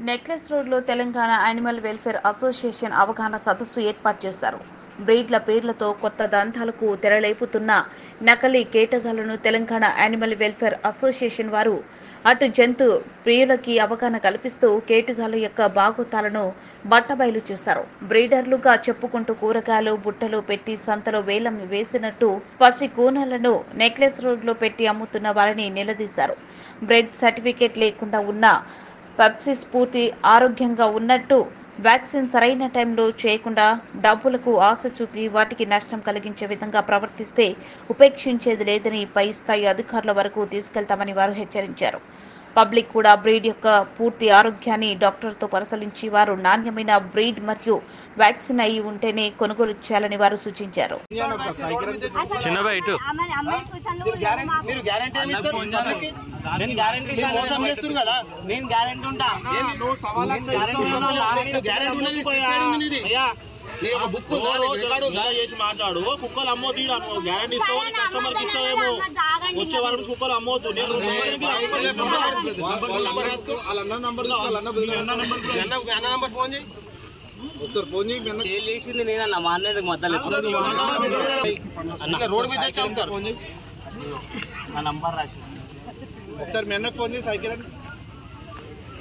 Necklace రోడ్లో Telangana animal welfare association అవగాహన సదస్సు ఏర్పాటు చేశారు. బ్రీడ్ల పేర్లతో కొత్త దంతాలకు తెరలేపుతున్న నకిలీ కేటగాళ్లను తెలంగాణ యానిమల్ వెల్ఫేర్ అసోసియేషన్ వారు అటు జంతు ప్రియులకి అవగాహన కల్పిస్తూ కేటగాళ్ల యొక్క బాగోతాలను బట్టబయలు చేశారు. బ్రీడర్లుగా చెప్పుకుంటూ కూరగాయలు బుట్టలు పెట్టి సంతలో వేలం వేసినట్టు పసి కూనలను నెక్లెస్ రోడ్లో పెట్టి అమ్ముతున్న వారిని నిలదీశారు. బ్రెడ్ సర్టిఫికేట్ లేకుండా ఉన్న పప్సిస్ పూర్తి ఆరోగ్యంగా ఉన్నట్టు వ్యాక్సిన్ సరైన టైంలో చేయకుండా డబ్బులకు ఆశ చూపి వాటికి నష్టం కలిగించే విధంగా ప్రవర్తిస్తే ఉపేక్షించేది లేదని పై స్థాయి అధికారుల వరకు తీసుకెళ్తామని వారు హెచ్చరించారు. పబ్లిక్ కూడా బ్రీడ్ యొక్క పూర్తి ఆరోగ్యాన్ని డాక్టర్తో పరిశీలించి వారు నాణ్యమైన బ్రీడ్ మరియు వ్యాక్సిన్ అయి ఉంటేనే కొనుగోలు చేయాలని వారు సూచించారు. మాట్లాడు కుక్కలు అమ్మోదు గ్యారెంటీ ఇస్తావు కస్టమర్ కి ఇస్తావేమో వచ్చే వాళ్ళకి కుక్కలు అమ్మోద్దు. ఫోన్ చేసింది నేనన్న మా అన్నయ్యకి మధ్యలో రోడ్ మీద నా నంబర్ రాసి ఒకసారి మీ అన్నకు ఫోన్ చేసి సైకిల్